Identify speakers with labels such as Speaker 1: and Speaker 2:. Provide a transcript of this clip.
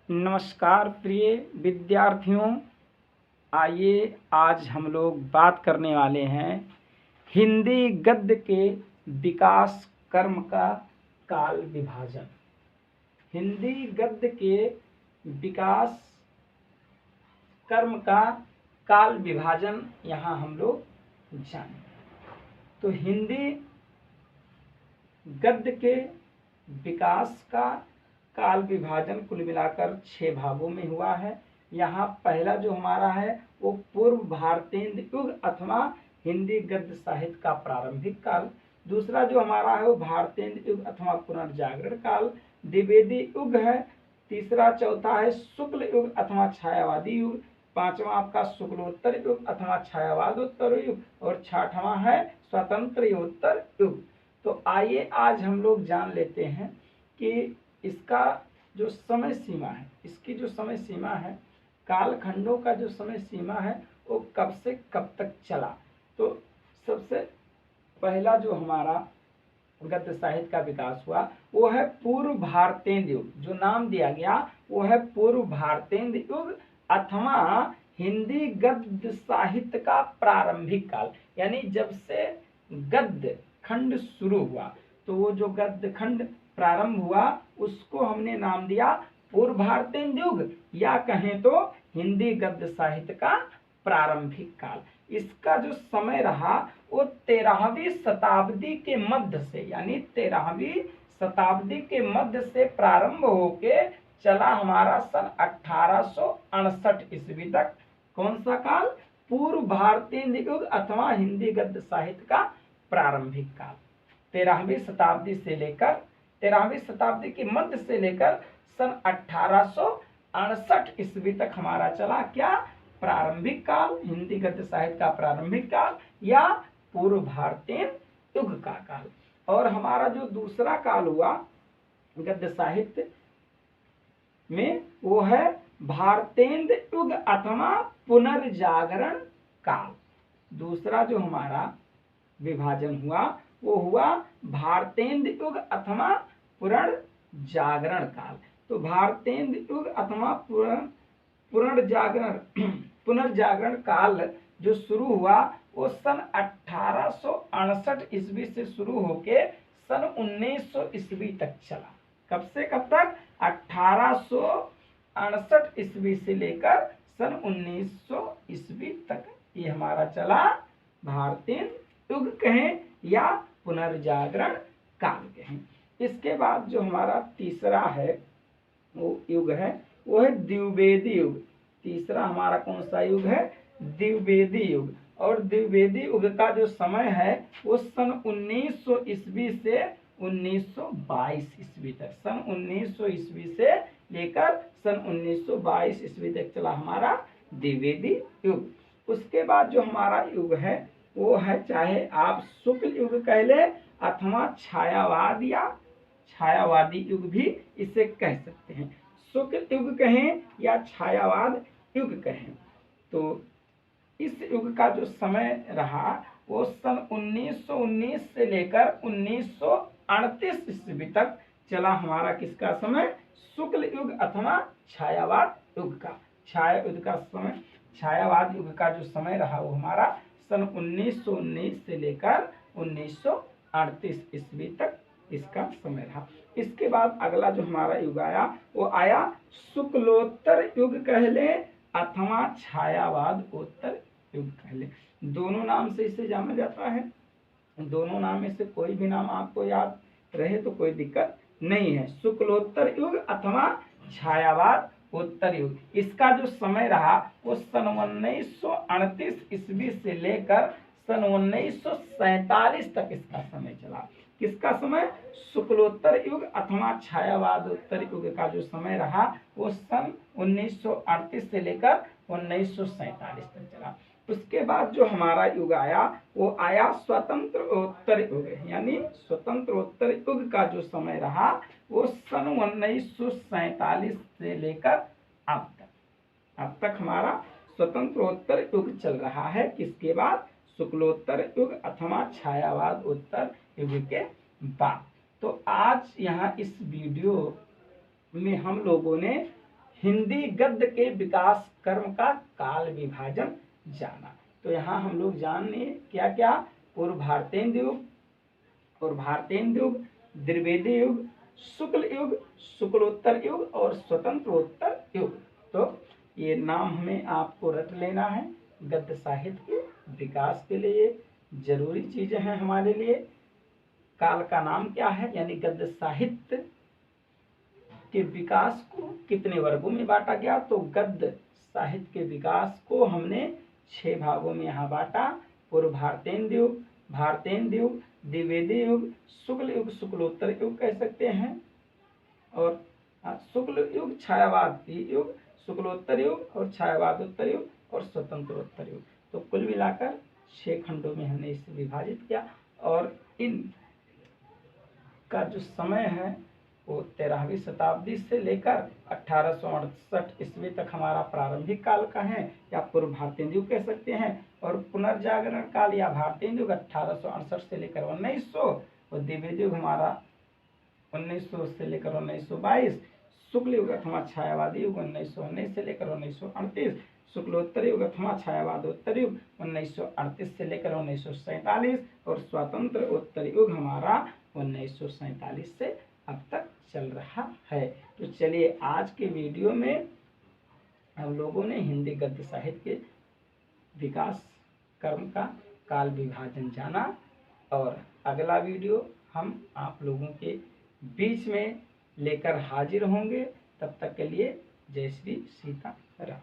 Speaker 1: नमस्कार प्रिय विद्यार्थियों। आइए आज हम लोग बात करने वाले हैं हिंदी गद्य के विकास क्रम का काल विभाजन। हिंदी गद्य के विकास क्रम का काल विभाजन यहाँ हम लोग जानेंगे। तो हिंदी गद्य के विकास का काल विभाजन कुल मिलाकर 6 भागों में हुआ है। यहाँ पहला जो हमारा है वो पूर्व भारतेंद्र युग अथवा हिंदी गद्य साहित्य का प्रारंभिक काल। दूसरा जो हमारा है वो भारतेंद्र युग अथवा पुनर्जागरण काल द्विवेदी युग है। तीसरा चौथा है शुक्ल युग अथवा छायावादी युग। पांचवा आपका शुक्लोत्तर युग अथवा छायावादोत्तर युग और छठवां है स्वतंत्रोत्तर युग। तो आइए आज हम लोग जान लेते हैं कि इसका जो समय सीमा है, इसकी जो समय सीमा है, कालखंडों का जो समय सीमा है वो कब से कब तक चला। तो सबसे पहला जो हमारा गद्य साहित्य का विकास हुआ वो है पूर्व भारतेंद्र युग। जो नाम दिया गया वो है पूर्व भारतेंद्र युग अथवा हिंदी गद्य साहित्य का प्रारंभिक काल। यानी जब से गद्य खंड शुरू हुआ तो वो जो गद्य खंड प्रारंभ हुआ उसको हमने नाम दिया पूर्व भारतेंद्र युग, या कहें तो हिंदी गद्य साहित्य का प्रारंभिक काल। इसका जो समय रहा वो 13वीं शताब्दी के मध्य से, यानी 13वीं शताब्दी के मध्य से प्रारंभ होके चला हमारा सन 1868 ईस्वी तक। कौन सा काल? पूर्व भारतेंद्र युग अथवा हिंदी गद्य साहित्य का प्रारंभिक काल। 13वीं शताब्दी से लेकर 13वीं शताब्दी के मध्य से लेकर सन 1868 ईस्वी तक हमारा चला क्या? प्रारंभिक काल, हिंदी गद्य साहित्य का प्रारंभिक काल या पूर्व भारतेंद्र युग का काल। और हमारा जो दूसरा काल हुआ गद्य साहित्य में वो है भारतेंद्र युग अथवा पुनर्जागरण काल। दूसरा जो हमारा विभाजन हुआ वो हुआ भारतेंद्र युग अथवा पुनर्जागरण काल। तो भारतेंद्र युग अथवा पुनर्जागरण काल जो शुरू हुआ वो सन 1868 ईस्वी से शुरू होके सन 1900 ईस्वी तक चला। कब से कब तक? 1868 ईस्वी से लेकर सन 1900 ईस्वी तक ये हमारा चला भारतेंद्र युग कहें या पुनर्जागरण काल कहें। इसके बाद जो हमारा तीसरा है वो युग है वो है द्विवेदी युग। तीसरा हमारा कौन सा युग है? द्विवेदी युग। और द्विवेदी युग का जो समय है वो सन 1900 ईस्वी से 1922 ईस्वी तक, सन 1900 ईस्वी से लेकर सन 1922 ईस्वी तक चला हमारा द्विवेदी युग। उसके बाद जो हमारा युग है वो है, चाहे आप शुक्ल युग कह ले अथवा छायावाद या छायावादी युग भी इसे कह सकते हैं। शुक्ल युग कहें या छायावाद युग कहें। तो इस युग का जो समय रहा वो सन 1919 से लेकर 1938 ईस्वी तक चला हमारा किसका समय? शुक्ल युग अथवा छायावाद युग का। छायावाद युग का जो समय रहा वो हमारा सन 1919 से लेकर 1938 ईस्वी तक इसका समय रहा। इसके बाद अगला जो हमारा युग आया वो आया शुक्लोत्तर युग कह ले अथवा छायावादोत्तर युग कह ले। दोनों नाम से इसे जाना जाता है। दोनों नाम में से कोई भी नाम आपको याद रहे तो कोई दिक्कत नहीं है। शुक्लोत्तर युग अथवा छायावाद उत्तर युग। इसका जो समय रहा वो सन 1938 ईस्वी से लेकर सन 1947 तक इसका समय चला। किसका समय? शुक्लोत्तर युग अथवा छायावादोत्तर युग का जो समय रहा वो सन 1938 से लेकर 1947 तक चला। उसके बाद जो हमारा युग आया वो आया स्वतंत्रोत्तर युग, यानी स्वतंत्रोत्तर युग का जो समय रहा वो सन 1947 से लेकर अब तक हमारा स्वतंत्रोत्तर युग चल रहा है। किसके बाद? शुक्लोत्तर युग अथवा छायावाद उत्तर युग के बाद। तो आज यहाँ इस वीडियो में हम लोगों ने हिंदी गद्य के विकास क्रम का काल विभाजन जाना। तो यहाँ हम लोग जाने क्या क्या, पूर्व भारतेंदु युग और भारतेंदु युग, द्विवेदी युग, शुक्ल युग, शुक्लोत्तर युग और स्वतंत्रोत्तर युग। तो ये नाम हमें आपको रट लेना है। गद्य साहित्य के विकास के लिए जरूरी चीजें हैं हमारे लिए। काल का नाम क्या है, यानी गद्य साहित्य के विकास को कितने वर्गों में बांटा गया, तो गद्य साहित्य के विकास को हमने 6 भागों में यहाँ बांटा। पूर्व भारतेंदु युग, भारतेंदु युग, द्विवेदी युग, शुक्ल युग, शुक्लोत्तर युग कह सकते हैं, और शुक्ल युग, छायावाद युग, शुक्लोत्तर युग और छायावादोत्तर युग और स्वतंत्रोत्तर युग। तो कुल मिलाकर 6 खंडों में हमने इसे विभाजित किया। और इन का जो समय है वो 13वीं शताब्दी से लेकर 1868 ईस्वी तक हमारा प्रारंभिक काल का है, या पूर्व भारतेंदु युग कह सकते हैं। और पुनर्जागरण काल या भारतेंदु युग 1868 से लेकर 1900, और द्विवेदी युग हमारा 1900 से लेकर 1922, शुक्ल युग अथवा छायावादी युग 1919 से लेकर 1938, शुक्लोत्तर युग अथवा छायावादोत्तर युग 1938 से लेकर 1947, और स्वतंत्र उत्तर युग हमारा 1947 से अब तक चल रहा है। तो चलिए आज के वीडियो में हम लोगों ने हिंदी गद्य साहित्य के विकास क्रम का काल विभाजन जाना, और अगला वीडियो हम आप लोगों के बीच में लेकर हाजिर होंगे। तब तक के लिए जय श्री सीता राम।